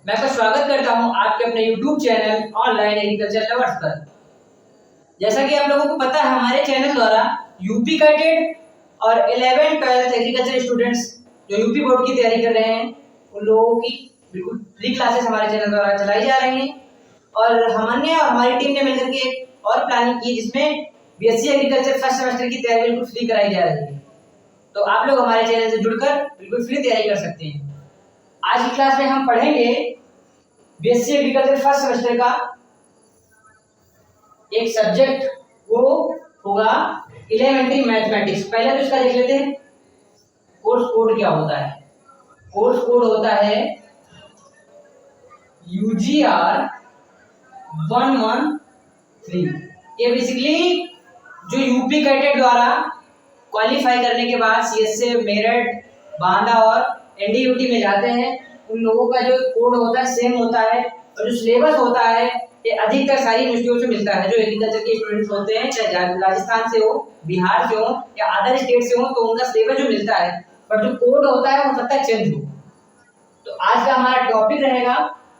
मैं आपका स्वागत करता हूं आपके अपने YouTube channel online agriculture lovers पर। जैसा कि आप लोगों को पता है, हमारे चैनल द्वारा यूपी कैडेट और 11th 12th एग्रीकल्चर स्टूडेंट्स जो यूपी बोर्ड की तैयारी कर रहे हैं उन लोगों की बिल्कुल फ्री क्लासेस हमारे चैनल द्वारा चलाई जा रही हैं। और हमने और हमारी टीम ने मिलकर के और प्लानिंग की जिसमें बीएससी एग्रीकल्चर फर्स्ट सेमेस्टर की तैयारी बिल्कुल फ्री कराई जा रही है। तो आप लोग हमारे चैनल से जुड़कर बिल्कुल फ्री तैयारी कर सकते हैं। आज की क्लास में हम पढ़ेंगे बीएससी एग्रीकल्चर फर्स्ट सेमेस्टर का एक सब्जेक्ट, वो होगा एलिमेंट्री मैथमेटिक्स। पहले तो इसका देख लेते हैं कोर्स कोड क्या होता है। कोर्स कोड होता है UGR 113। ये बेसिकली जो यूपी कैडेट द्वारा क्वालिफाई करने के बाद सीएसए, मेरठ, बांदा और एनडीयूटी में जाते हैं, उन लोगों का जो कोड होता है सेम होता है। और जो सिलेबस होता है ये अधिकतर सारी यूनिवर्सिटियों से मिलता है। जो एग्रीकल्चर के स्टूडेंट्स होते हैं, चाहे राजस्थान से हो, बिहार से हो या अदर स्टेट से हो, तो उनका सिलेबस जो मिलता है, बट जो कोड होता है वो सबका चेंज हो। तो आज का हमारा टॉपिक रहेगा,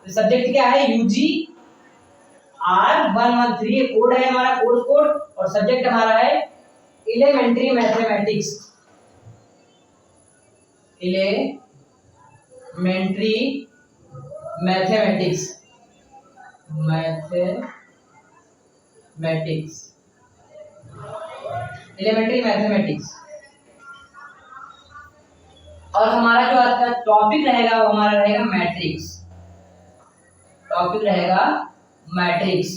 सब्जेक्ट क्या है, UGR 113 कोड है हमारा, कोर्स कोड। और सब्जेक्ट हमारा है elementary mathematics. Elementary mathematics elementary mathematics. और हमारा जो आज का टॉपिक रहेगा वो हमारा रहेगा मैट्रिक्स। टॉपिक रहेगा मैट्रिक्स।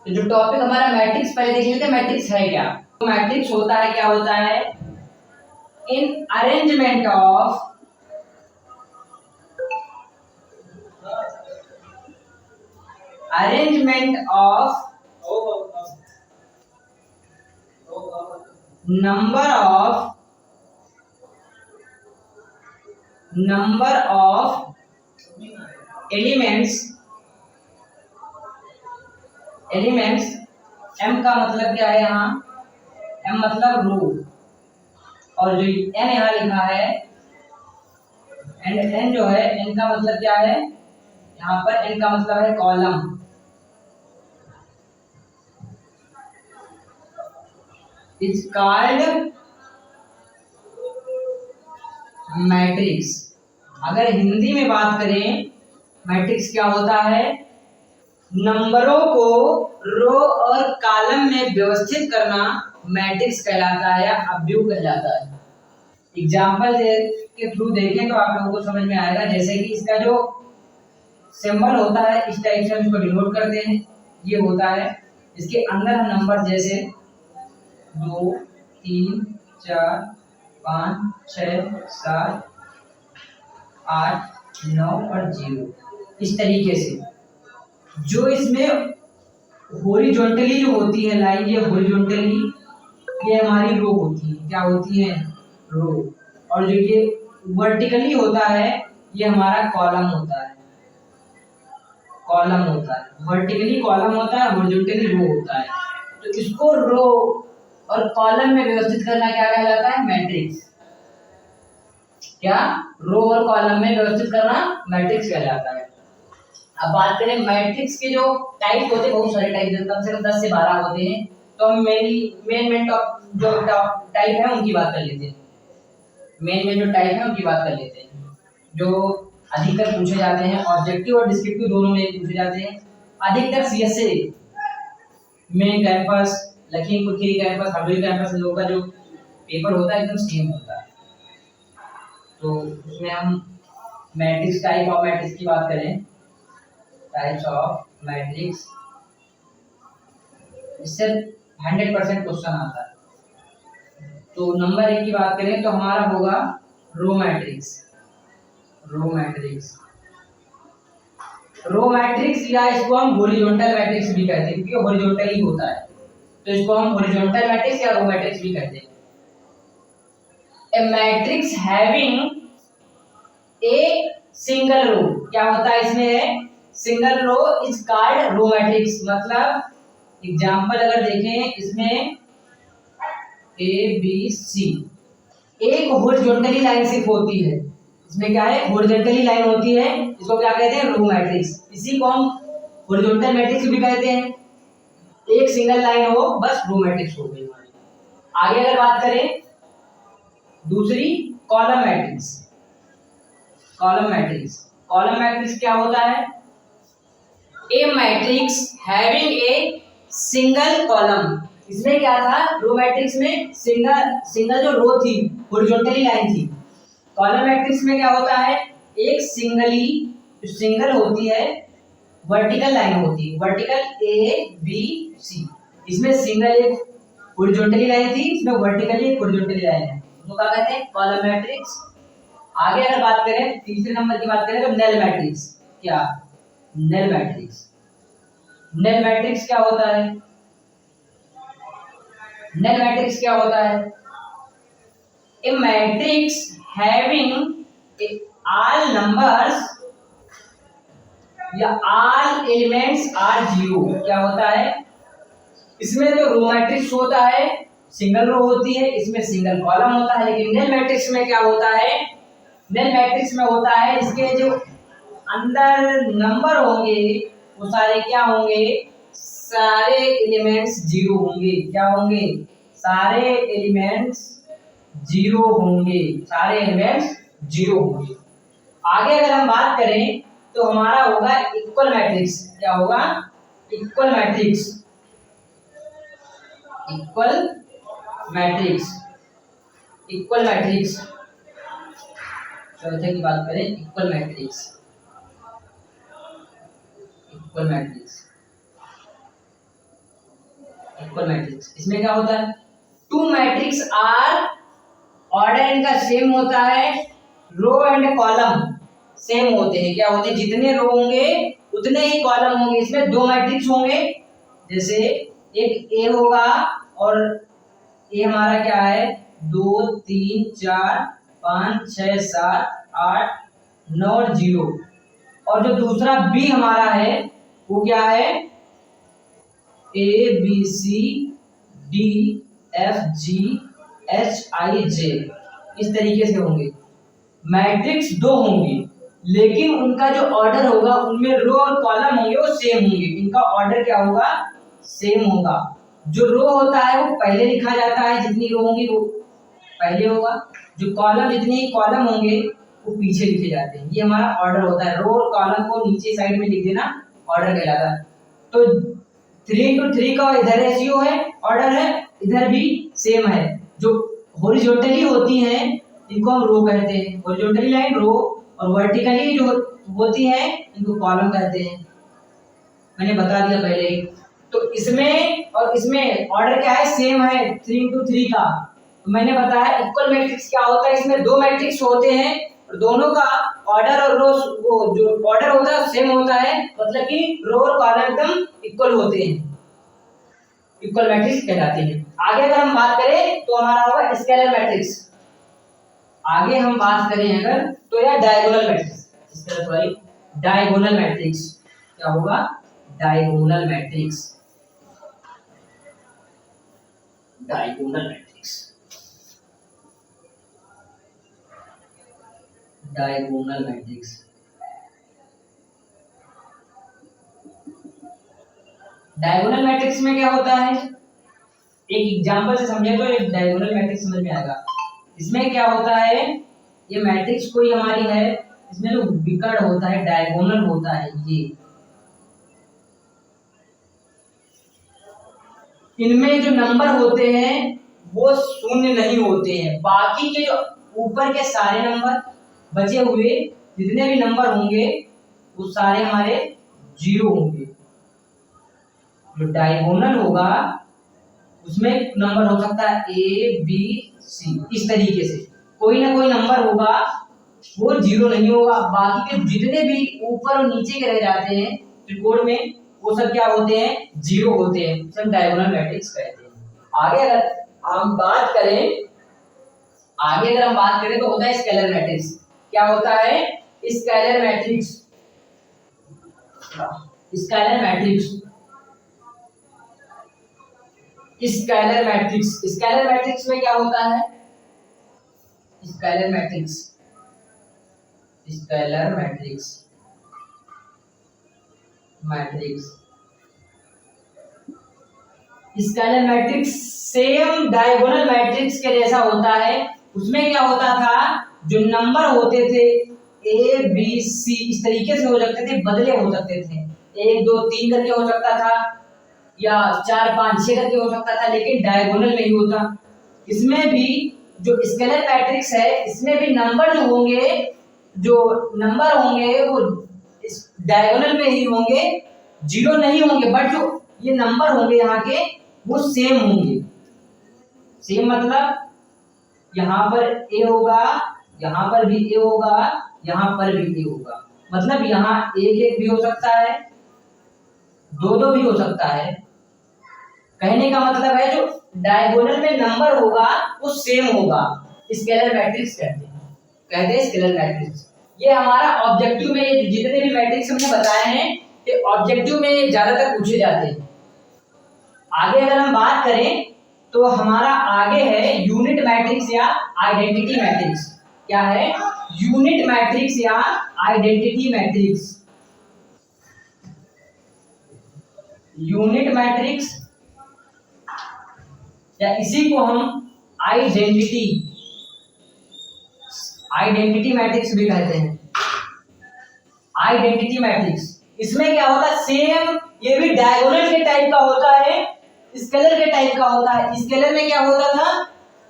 तो जो टॉपिक हमारा मैट्रिक्स, पहले देख लेते हैं मैट्रिक्स है क्या। तो मैट्रिक्स होता है, क्या होता है, in arrangement of number of elements. M का मतलब क्या है यहाँ, M मतलब रो, और जो N यहाँ लिखा है, एंड N जो है, N का मतलब क्या है, यहाँ पर N का मतलब है कॉलम। It's called matrix. अगर हिंदी में बात करें, मैट्रिक्स क्या होता है, नंबरों को रो और कॉलम में व्यवस्थित करना मैट्रिक्स कहलाता है या अवयव कहलाता है। एग्जाम्पल के थ्रू देखें तो आप लोगों को समझ में आएगा। जैसे कि इसका जो सिंबल होता है, इस टाइप से हम इसको डिनोट करते हैं, ये होता है। इसके अंदर हम नंबर जैसे 2, 3, 4, 5, 6, 7, 8, 9 और 0, इस तरीके से। जो इसमें हॉरिजॉन्टली जो होती है लाइन, ये हॉरिजॉन्टली ये हमारी रो होती है। क्या होती है, रो। और जो ये वर्टिकली होता है ये हमारा कॉलम होता है। वर्टिकली कॉलम होता है, हॉरिजॉन्टली रो होता है। तो इसको रो और कॉलम में व्यवस्थित करना क्या कहलाता है, मैट्रिक्स। क्या, रो और कॉलम में व्यवस्थित करना मैट्रिक्स कहलाता है। अब बात करें मैट्रिक्स के जो टाइप होते हैं, बहुत सारे टाइप, कम से कम 10 से 12 होते हैं। तो हम मेन जो टाइप है उनकी बात कर लेते हैं। मेन जो टाइप है उनकी बात कर लेते हैं, जो अधिकतर पूछे जाते हैं। ऑब्जेक्टिव और डिस्क्रिप्टिव दोनों में पूछे जाते हैं। अधिकतर CSA, main campus, Lakhimpur Kheri campus, Hardoi campus, इन लोगों का जो पेपर होता है एकदम सेम होता है। तो उसमें हम मैट्रिक्स, टाइप ऑफ मैट्रिक्स की बात करें, टाइप्स ऑफ मैट्रिक्स, इससे 100% क्वेश्चन आता है। तो नंबर 1 की बात करें तो हमारा होगा रो मैट्रिक्स। रो मैट्रिक्स या इसको हम हॉरिजॉन्टल मैट्रिक्स भी कहते हैं, क्योंकि हॉरिजॉन्टल ही होता है, तो इसको हम हॉरिजॉन्टल मैट्रिक्स या रो मैट्रिक्स भी कहते हैं। A matrix having a single row, क्या होता है इसमें, single row is called row matrix. मतलब एग्जांपल अगर देखें, इसमें A B C एक हॉरिजॉन्टली लाइन सिर्फ होती है, इसमें क्या है, हॉरिजॉन्टली लाइन होती है, इसको क्या कहते हैं, रो मैट्रिक्स। इसी को हम हॉरिजॉन्टल मैट्रिक्स भी कहते हैं। एक सिंगल लाइन हो बस रो मैट्रिक्स हो गई हमारी। आगे अगर बात करें दूसरी, column matrix. Column matrix, column matrix क्या होता है, a matrix having a single column. इसमें क्या था, रो मैट्रिक्स में सिंगल जो रो थी, हॉरिजॉन्टली लाइन थी। कॉलम मैट्रिक्स में क्या होता है, एक सिंगल होती है, वर्टिकल लाइन होती है, वर्टिकल ए बी सी। इसमें सिंगल एक हॉरिजॉन्टली लाइन थी, इसमें वर्टिकली एक हॉरिजॉन्टली लाइन है, तो क्या कहते हैं, कॉलम मैट्रिक्स। आगे अगर बात करें तीसरे नंबर की बात करें तो नल मैट्रिक्स। क्या, नल मैट्रिक्स। नल मैट्रिक्स क्या होता है, नल मैट्रिक्स क्या होता है, a matrix having all numbers या all elements are zero। क्या होता है, इसमें जो रो मैट्रिक्स होता है सिंगल रो होती है, इसमें सिंगल कॉलम होता है। लेकिन नल मैट्रिक्स में क्या होता है, नल मैट्रिक्स में होता है इसके जो अंदर नंबर होंगे वो सारे क्या होंगे, सारे एलिमेंट्स जीरो होंगे। क्या होंगे, सारे एलिमेंट्स जीरो होंगे, सारे एलिमेंट्स जीरो होंगे। आगे अगर हम बात करें तो हमारा होगा इक्वल मैट्रिक्स। क्या होगा, equal matrix. Equal matrix, equal matrix चौथे की बात करें, equal matrix. Equal matrix, equal matrix इसमें क्या होता है, टू मैट्रिक्स आर ऑर्डर इनका सेम होता है, रो एंड कॉलम सेम होते हैं। क्या होते हैं, जितने रो होंगे उतने ही कॉलम होंगे। इसमें दो मैट्रिक्स होंगे, जैसे एक ए होगा और ए हमारा क्या है, 2 3 4 5 6 7 8 9 और 0। और जो दूसरा बी हमारा है वो क्या है, A B C D F G H I J. इस तरीके से होंगे। मैट्रिक्स दो होंगे लेकिन उनका जो ऑर्डर होगा उनमें रो और कॉलम होंगे वो सेम होंगे। इनका ऑर्डर क्या होगा, सेम होगा। जो रो होता है वो पहले लिखा जाता है, जितनी रो होंगी वो पहले होगा। जो कॉलम, जितने कॉलम होंगे वो पीछे लिखे जाते हैं। ये हमारा ऑर्डर होता है। रो और कॉलम को नीचे साइड में लिख देना, ऑर्डर कहलाता है। तो 3 का इधर रेशियो है, ऑर्डर है, इधर भी सेम है। जो हॉरिजॉन्टली होती हैं इनको हम रो कहते हैं, हॉरिजॉन्टली लाइन रो, और वर्टिकली जो होती हैं इनको कॉलम कहते हैं। मैंने बता दिया पहले ही। तो इसमें और इसमें ऑर्डर क्या है, सेम है, 3 का। तो मैंने बताया इक्वल मैट्रिक्स क्या होता है, इसमें दो मैट्रिक्स होते हैं और दोनों का ऑर्डर और रो, वो जो ऑर्डर होता है सेम होता है, मतलब कि रो और कॉलम एकदम इक्वल होते हैं, इक्वल मैट्रिक्स कहलाते हैं। आगे अगर हम बात करें तो हमारा होगा स्केलर मैट्रिक्स। आगे हम बात करें अगर तो यह डायगोनल मैट्रिक्स, इस तरह सॉरी डायगोनल मैट्रिक्स। क्या होगा, diagonal matrix, diagonal matrix, diagonal matrix. Diagonal matrix में क्या होता है, एक एग्जांपल से समझे तो एक डायगोनल मैट्रिक्स समझ में आएगा। इसमें क्या होता है, ये मैट्रिक्स कोई हमारी है, इसमें जो विकर्ण होता है डायगोनल होता है, ये इनमें जो नंबर होते हैं वो शून्य नहीं होते हैं। बाकी के जो ऊपर के सारे नंबर बचे हुए जितने भी नंबर होंगे वो सारे हमारे जीरो होंगे। जो डायगोनल होगा उसमें नंबर हो सकता है ए बी सी, इस तरीके से कोई ना कोई नंबर होगा वो जीरो नहीं होगा। बाकी के जितने भी ऊपर और नीचे के रह जाते हैं त्रिकोण में वो सब क्या होते हैं, जीरो होते हैं, सब डायगोनल मैट्रिक्स कहते हैं। आगे अगर हम बात करें, आगे अगर हम बात करें तो होता है स्केलर मैट्रिक्स। क्या होता है, scalar matrix, scalar matrix, scalar matrix. Scalar matrix में क्या होता है, scalar matrix scalar matrix scalar matrix same diagonal matrix के जैसा होता है। उसमें क्या होता था, जो नंबर होते थे ए बी सी इस तरीके से हो सकते थे, बदले हो सकते थे, 1 2 3 करके हो सकता था या 4 5 6 करके हो सकता था, लेकिन डायगोनल में ही होता। इसमें भी जो स्केलर मैट्रिक्स है, इसमें भी नंबर जो होंगे वो इस डायगोनल में ही होंगे, जीरो नहीं होंगे, बट जो ये नंबर होंगे यहाँ के वो सेम होंगे। सेम मतलब यहाँ पर ए होगा, यहाँ पर भी ए होगा, यहाँ पर भी ए होगा, मतलब यहाँ एक एक भी हो सकता है, दो दो भी हो सकता है। कहने का मतलब है जो डायगोनल में नंबर होगा वो सेम होगा, स्केलर मैट्रिक्स कहते हैं स्केलर मैट्रिक्स। ये हमारा ऑब्जेक्टिव में जितने भी मैट्रिक्स हमने बताए हैं ये ऑब्जेक्टिव में ज्यादातर पूछे जाते हैं। आगे अगर हम बात करें तो हमारा आगे है यूनिट मैट्रिक्स या आइडेंटिटी मैट्रिक्स। क्या है? यूनिट मैट्रिक्स या आइडेंटिटी मैट्रिक्स। यूनिट मैट्रिक्स या इसी को हम आइडेंटिटी मैट्रिक्स भी कहते हैं। आइडेंटिटी मैट्रिक्स, इसमें क्या होता है, सेम ये भी डायगोनल के टाइप का होता है, स्केलर के टाइप का होता है। स्केलर में क्या होता था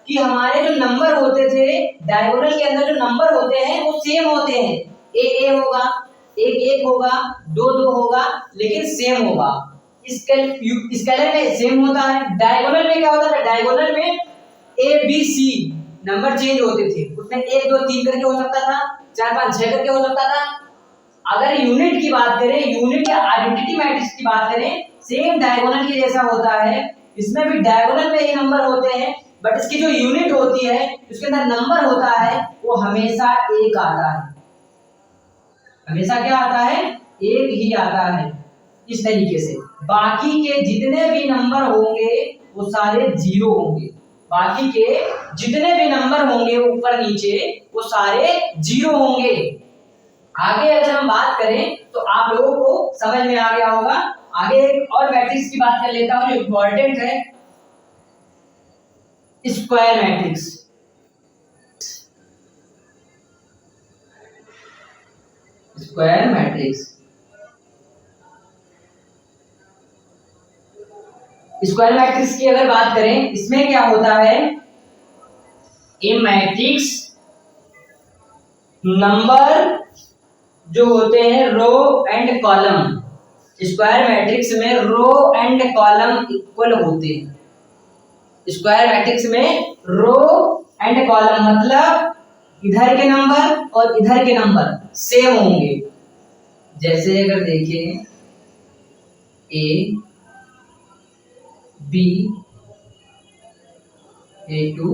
कि हमारे जो नंबर होते थे डायगोनल के अंदर, जो नंबर होते हैं वो सेम होते हैं, ए होगा, एक होगा, दो होगा, लेकिन सेम होगा। स्केलर में सेम होता है। डायगोनल में क्या होता था, डायगोनल में A B C number change होते थे, उसमें 1 2 3 करके हो सकता था, 4 5 6 करके हो सकता था। अगर यूनिट की बात करें, यूनिट या आइडेंटिटी मैट्रिक्स की बात करें, सेम डायगोनल के जैसा होता है। इसमें भी डायगोनल में ही नंबर होते हैं, बट इसकी जो यूनिट होती है उसके अंदर नंबर होता है वो हमेशा एक आता है। हमेशा क्या आता है? एक ही आता है। इस तरीके से बाकी के जितने भी नंबर होंगे वो सारे जीरो होंगे। बाकी के जितने भी नंबर होंगे ऊपर नीचे वो सारे जीरो होंगे। आगे अगर हम बात करें तो आप लोगों को समझ में आ गया होगा। आगे एक और मैट्रिक्स की बात कर लेता हूं जो इंपॉर्टेंट है, square matrix. Square matrix, square matrix की अगर बात करें, इसमें क्या होता है, ये मैट्रिक्स नंबर जो होते हैं row and column, square matrix में रो एंड कॉलम इक्वल होते हैं। स्क्वायर मैट्रिक्स में रो एंड कॉलम मतलब इधर के नंबर और इधर के नंबर सेम होंगे। जैसे अगर देखें ए बी A2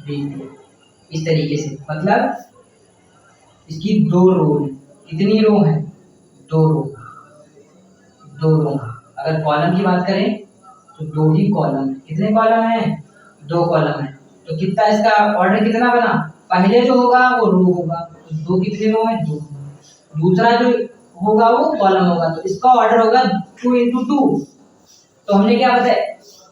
B2 इस तरीके से, मतलब इसकी दो रो, कितनी रो है? दो रो। अगर कॉलम की बात करें तो दो ही कॉलम। कितने कॉलम है? दो कॉलम है। तो कितना इसका ऑर्डर कितना बना? पहले जो होगा वो रो होगा, तो दो कितने रो है? दो। दूसरा जो होगा वो कॉलम होगा, तो इसका ऑर्डर होगा 2 × 2। तो हमने क्या बताया,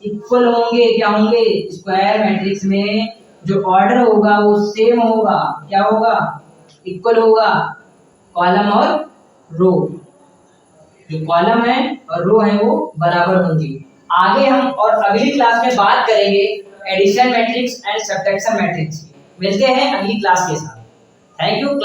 इक्वल होंगे। क्या होंगे? स्क्वायर मैट्रिक्स में जो ऑर्डर होगा वो सेम होगा। क्या होगा? इक्वल होगा। कॉलम और रो, जो कॉलम है और रो है वो बराबर होंगी। आगे हम और अगली क्लास में बात करेंगे addition matrix and subtraction matrix. मिलते हैं अगली क्लास के साथ। Thank you.